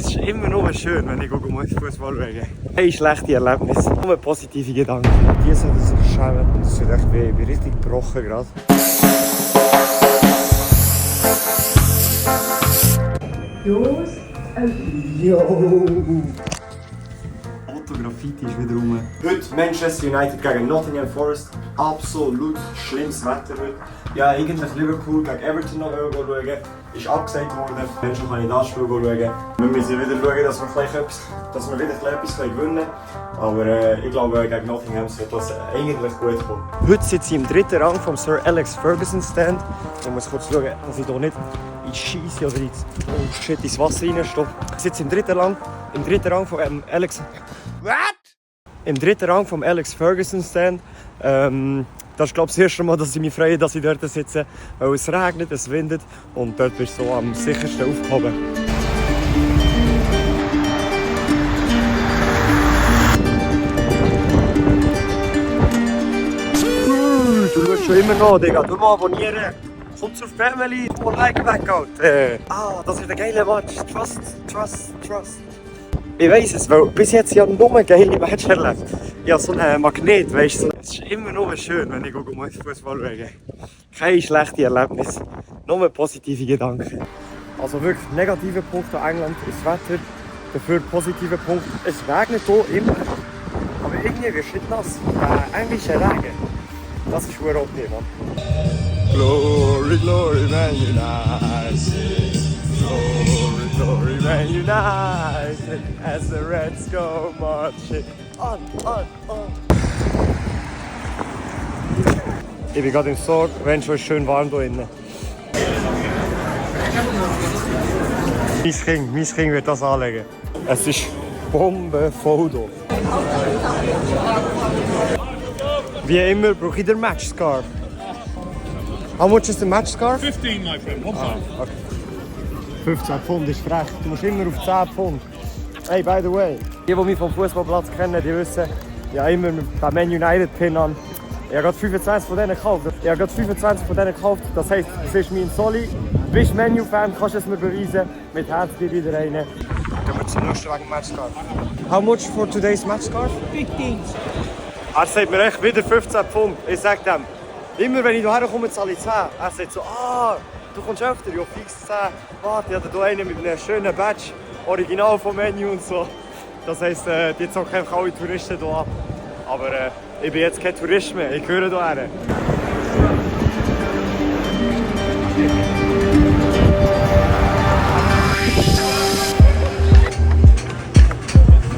Es ist immer nur schön, wenn ich Fußball schaue. Kein schlechte Erlebnis, nur positive Gedanken. Die sollten sich schämen. Das tut echt weh, ich bin richtig gebrochen gerade. Doors open. Yo! Graffiti ist wieder rum. Heute Manchester United gegen Nottingham Forest. Absolut schlimmes Wetter heute. Ja, eigentlich Liverpool gegen Everton noch schauen. Ist abgesagt worden. Menschen kann ich das Spiel schauen. Wir müssen wieder schauen, dass wir wieder etwas gewinnen können. Aber ich glaube, gegen Nottingham wird das eigentlich gut kommen. Heute sitze ich im dritten Rang vom Sir Alex Ferguson Stand. Ich muss kurz schauen, dass ich hier nicht in Scheisse oder ins Wasser reinstehe. Ich sitze im dritten Rang von Alex. What? Im dritten Rang vom Alex Ferguson Stand. Das ist, glaube ich, das erste Mal, dass ich mich freue, dass ich dort sitze. Weil es regnet, es windet und dort bist du so am sichersten aufgehoben. Du schaust schon immer noch, Digga. Du mal abonnieren. Komm zur Family. Komm like weg, Alter. Das ist ein geiler Match. Trust. Ich weiss es, weil bis jetzt ja nur geile Match erlebt. Ja, so ein Magnet, weißt du. Es ist immer nur schön, wenn ich Fußball schaue. Kein schlechtes Erlebnis, nur positive Gedanken. Also wirklich, negative Punkt an England ist das Wetter. Dafür positive Punkt, es regnet hier immer. Aber irgendwie wirst du nicht nass. Der englische Regen, das ist verdammt okay, Mann. Glory, glory, Man United. Glory, Man United, as the Reds go marching on. Ich bin gerade im Sorg, wenn schon schön warm hier innen. Mein Kind wird das anlegen. Es ist bombenvoll hier. Wie immer brauche ich den Match Scarf. How much is the match scarf? 15, my friend. One pound. Okay. 15 Pfund ist frech. Du musst immer auf 10 Pfund. Hey, by the way, die mich vom Fußballplatz kennen, die wissen, ja immer den Man United Pin an. Ich habe gerade 25 von denen gekauft. Das heisst, du siehst mich in Soli, bist Man U-Fan, kannst es mir beweisen. Mit Herz dir wieder rein. Gehen wir zum nächsten wegen Match Scarf. How much for today's Match Scarf? 15. Er sagt mir echt wieder 15 Pfund. Ich sage dem. Immer wenn ich hierher komme, zahle ich 10. Er sagt so, du kommst öfter, ja fix 10. Warte, ich habe hier einen mit einem schönen Badge, original vom Menü und so. Das heisst, die zocken einfach alle Touristen hier ab. Aber ich bin jetzt kein Tourist mehr, ich gehöre hierher.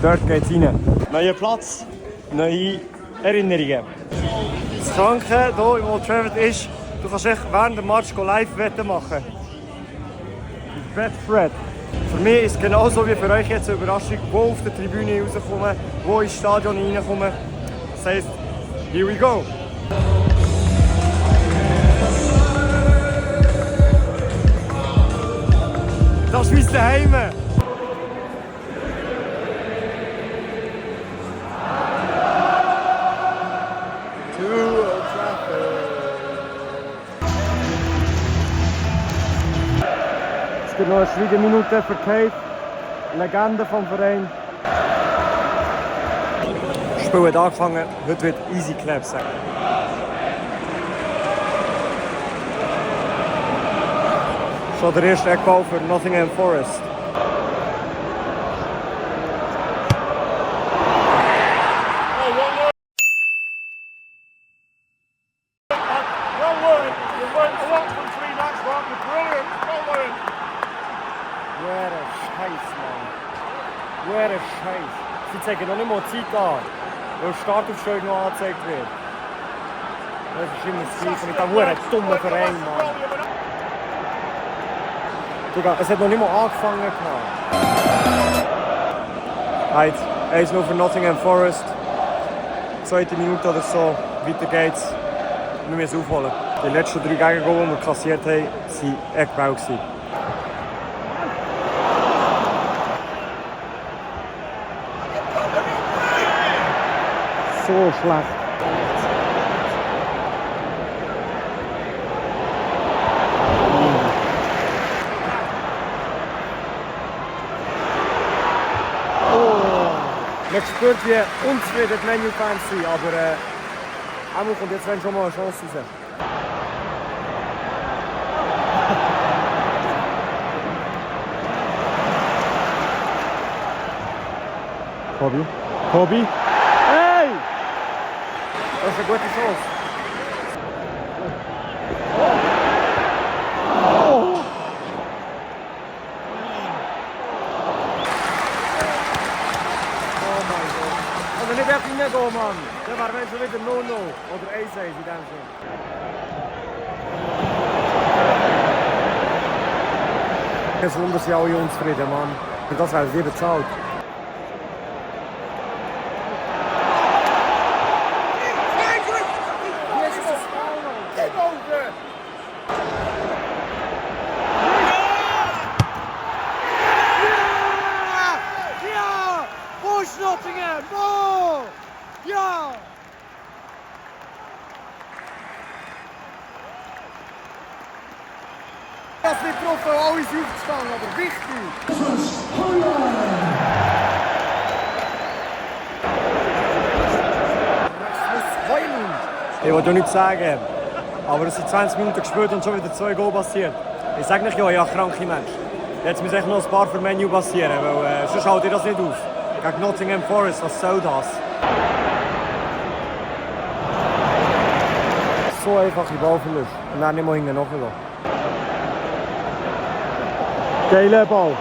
Dort geht's rein. Neuer Platz, neue Erinnerungen. Das Kranke hier im Old Trafford ist, du kannst echt während dem Match Live-Wetten machen. Betfred. Für mich ist es genauso wie für euch jetzt eine Überraschung, wo auf der Tribüne rauskommen, wo ins Stadion reinkommen. Das heisst, here we go! Das ist mein Daheim! Es gibt noch eine Schweigeminute für Kate, Legende vom Verein. Das Spiel hat angefangen, heute wird easy clap sein. Schon der erste Eckball für Nottingham Forest. Scheiße. Sie zeigen noch nicht mal die Zeit an, weil die Startaufstellung noch angezeigt wird. Das ist immer das Gleiche mit diesem dummen Verein, Mann. Es hat noch nicht mal angefangen. Halt, 1-0 für Nottingham Forest. Zweite Minute oder so, weiter geht's. Wir müssen aufholen. Die letzten 3 Gegengole, die wir kassiert haben, waren Eckball. So schlecht. Man spürt, wie unzufrieden die Menu-Fans sind, aber einmal kommt jetzt schon mal eine Chance raus. Kobi? Hey! Das ist eine gute Chance. Also nicht echt reingehen, Mann. Dann wäre schon wieder 0-0 oder 1-1 in dem Sinne. Es wundert sich alle unzufrieden, Mann. Für das haben sie bezahlt. Nottingham! Oh! Ja! Das nicht getroffen, alle sind aufgestanden, aber wichtig! Ich wollte ja nichts sagen, aber es sind 20 Minuten gespielt und schon wieder 2 Goal passiert. Ich sage nicht, ja, ich bin ein kranker Mensch. Jetzt muss echt noch ein paar für Menu passieren, weil sonst haut ihr das nicht aus. Gegen Nottingham Forest, was soll das? So einfache Ballverlust. Und dann nicht mal hinten nachgehen. Geiler Ball.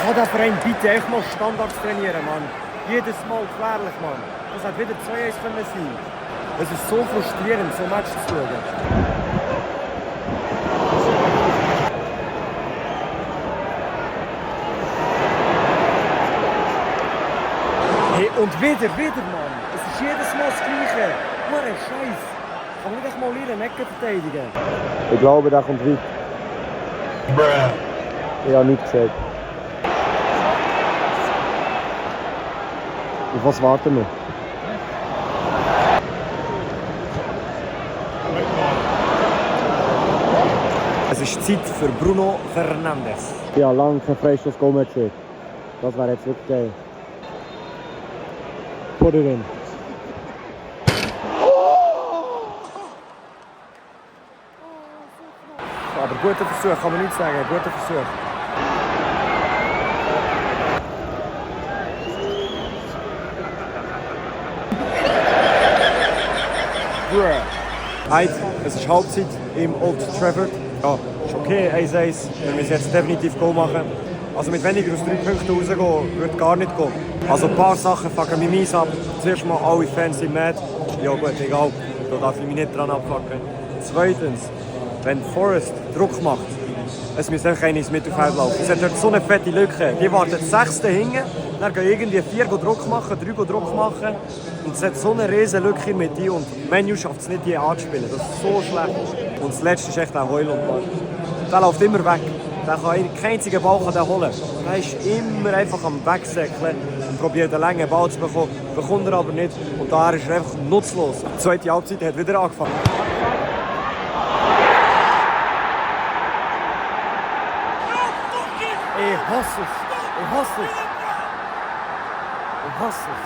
Kann der Verein bitte echt mal Standards trainieren, Mann? Jedes Mal gefährlich, Mann. Das hat wieder 2-1 können sein. Es ist so frustrierend, so Match zu schauen. Hey, und wieder, Mann. Es ist jedes Mal das Gleiche. Nur ein Scheiß. Kann man nicht mal ihre Ecke verteidigen? Ich glaube, der kommt weit. Ich habe nichts gesagt. Auf was warten wir? Es ist Zeit für Bruno Fernandes. Ja, lange kein Freistoß-Goal mehr gesehen. Das wäre jetzt wirklich geil. Put it in. Aber guter Versuch, kann man nicht sagen. Guter Versuch. Heute, es ist Halbzeit im Old Trafford. Ja, ist okay, 1-1. Wir müssen jetzt definitiv Goal machen. Also mit weniger als 3 Punkten rausgehen, würde gar nicht gehen. Also ein paar Sachen fucken mich mies ab. Zuerst mal, alle Fans sind mad. Ja gut, egal, da darf ich mich nicht dran abpacken. Zweitens, wenn Forest Druck macht, es muss einfach einer ins Mittelfeld laufen. Es hat dort so eine fette Lücke. Die warten 6. hinten, dann gehen irgendwie 4 Druck machen, 3 Druck machen. Und es hat so eine riesige Lücke mit dir und Menu schafft es nicht, die anzuspielen. Das ist so schlecht. Und das letzte ist echt ein Heulund. Der läuft immer weg. Der kann keinen einzigen Ball holen. Der ist immer einfach am Wegsäckeln und probiert einen langen Ball zu bekommen. Bekommt er aber nicht. Und daher ist er einfach nutzlos. Die zweite Halbzeit hat wieder angefangen. Ich hasse es. Ich hasse es. Ich hasse es.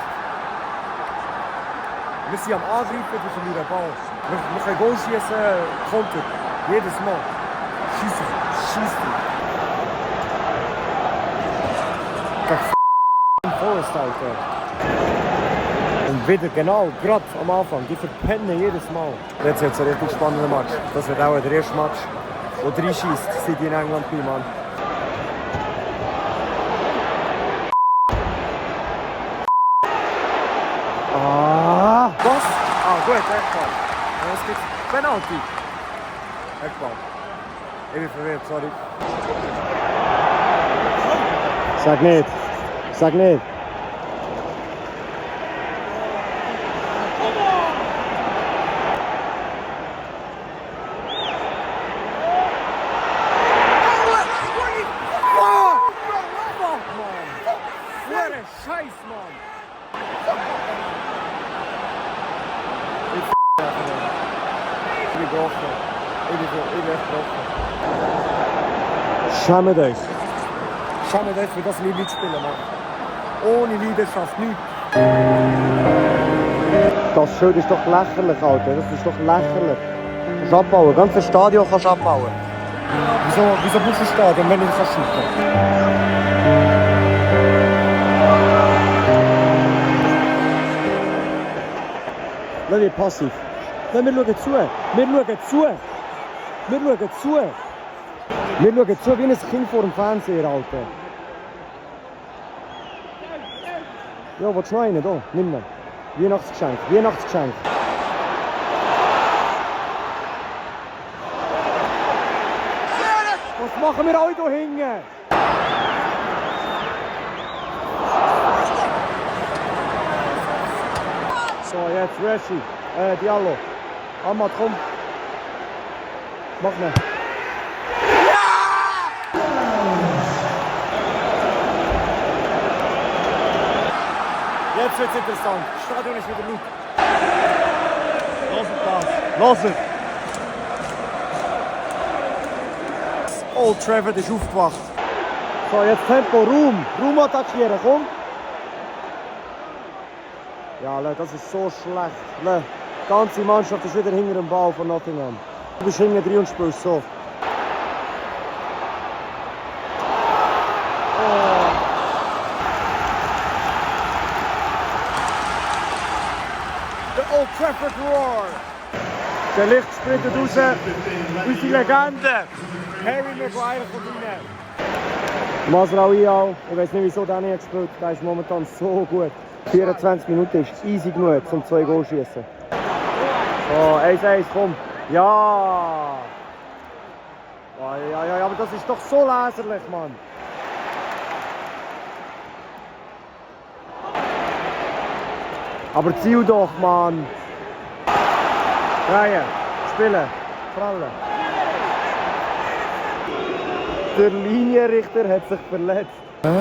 Wir sind am Angreifen durch den Ball. Wir können Goal schießen, Konter. Jedes Mal. Schießen. Gegen Forest, Alter. Und wieder, genau, gerade am Anfang. Die verpennen jedes Mal. Jetzt wird es ein richtig spannender Match. Das wird auch der erste Match, wo 3 schießt, seit ich in England bin, Mann. Was? Ah, gut, Eckball. Und es gibt Penalty. Eckball. Ich bin verwirrt, sorry. Sag nicht. Sag nicht. Scheiß, Mann! gebrochen. Ich bin echt gebrochen. Schämt euch. Schämt euch, für das nicht mitspielen, Mann. Ohne Leidenschaft, nichts. Das Schild ist doch lächerlich, Alter. Das ist doch lächerlich. Kannst du abbauen. Ganzes Stadion kannst du abbauen. Wieso brauchst du ein Stadion, wenn du nicht schießen kannst? Lass mich passiv. Nein, wir schauen zu. Wir schauen zu. Wir schauen zu. Wir schauen zu wie ein Kind vor dem Fernseher, Alter. Ja, willst du noch einen? Da, nimm ihn. Weihnachtsgeschenk, Weihnachtsgeschenk. Was machen wir alle hier hinten? So, jetzt Reshi. Diallo. Ahmad, komm. Mach ihn. Jetzt wird's interessant. Das Stadion ist wieder laut. Los es. Old Trafford ist aufgewacht. So, jetzt Tempo, Raum attackieren, komm. Ja, das ist so schlecht. Die ganze Mannschaft ist wieder hinter dem Ball von Nottingham. Du bist hinten drin und spielst so. Old Trafford Roar! Der Licht sprintet raus. Unsere Legende! Harry Maguire kommt rein. Mazraoui auch. Ich weiß nicht, wieso der nicht gespielt. Der ist momentan so gut. 24 Minuten ist easy genug, um 2 Goal zu schießen. So, 1-1, komm. Ja! Ja, aber das ist doch so läserlich, Mann. Aber ziel doch, Mann! Drehen, spielen, prallen. Der Linienrichter hat sich verletzt. Das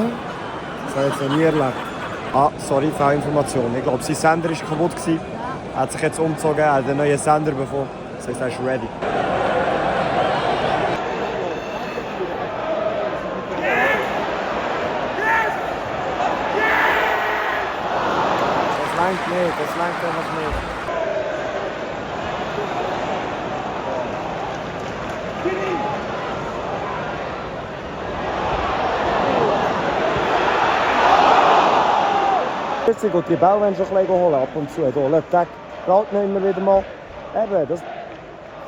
habe ich jetzt noch nie erlebt. Ah, sorry, Fehlinformation. Ich glaube, sein Sender war kaputt. Er hat sich jetzt umgezogen, er hat einen neuen Sender bekommen. Das heisst, er ist ready. Das langt einfach nicht. Jetzt geht die Bälle schon ein bisschen holen, ab und zu. Hier, lass den Rad nicht immer wieder mal. Eben, das ist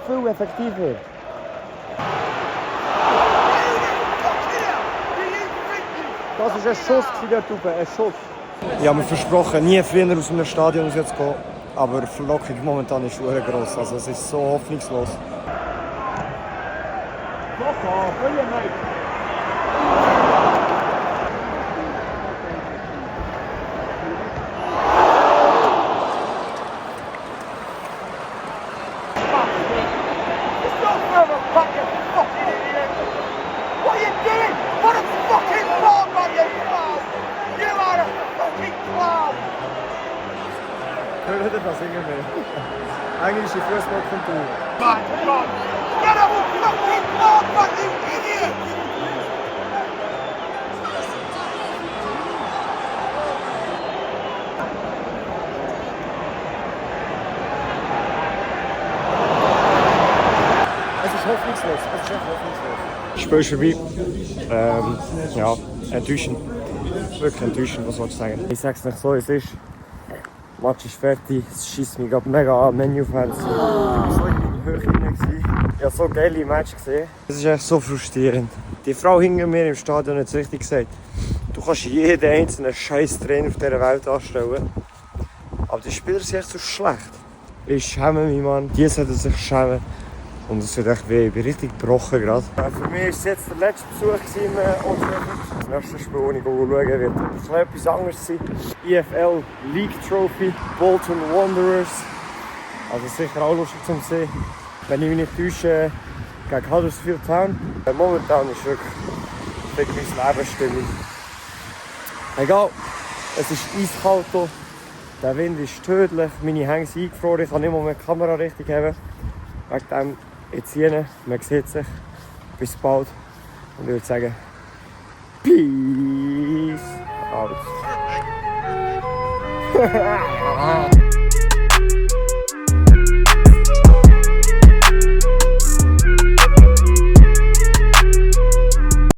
viel effektiver. Das ist ein Schuss dort oben, ein Schuss. Ich habe mir versprochen, nie früher aus einem Stadion zu gehen. Aber die Verlockung momentan ist sehr gross. Also es ist so hoffnungslos. Hör dir das irgendwie. Eigentlich ist die Fußballkultur. My God! Get up! Fucking ball, you idiot! Es ist hoffnungslos. Es ist echt hoffnungslos. Das Spiel ist vorbei. Ja, enttäuschend. Wirklich enttäuschend, was soll ich sagen? Ich sag's nicht so, es ist. Der Match ist fertig, es schießt mich mega an, Menu-Fans. Ich war so in meinem Höchsten. Ich habe so geile Match gesehen. Es ist echt so frustrierend. Die Frau hinter mir im Stadion hat es richtig gesagt. Du kannst jeden einzelnen scheiß Trainer auf dieser Welt anstellen. Aber die Spieler sind echt so schlecht. Ich schäme mich, Mann. Die sollten sich schämen. Und es tut echt weh. Ich bin richtig gebrochen gerade. Für mich war es jetzt der letzte Besuch im Old Trafford. Das nächste Spiel, das ich schauen wird, wird etwas anderes sein. EFL League Trophy, Bolton Wanderers. Also sicher auch lustig zum sehen. Wenn ich mich nicht täusche, gegen Huddersfield Town. Momentan ist wirklich meine Lebensstimmung. Egal, es ist eiskalt hier. Der Wind ist tödlich, meine Hänge sind eingefroren, ich kann nicht mal mehr die Kamera richtig haben. Wegen dem jetzt hier, man sieht sich. Bis bald. Und ich würde sagen, Peace out.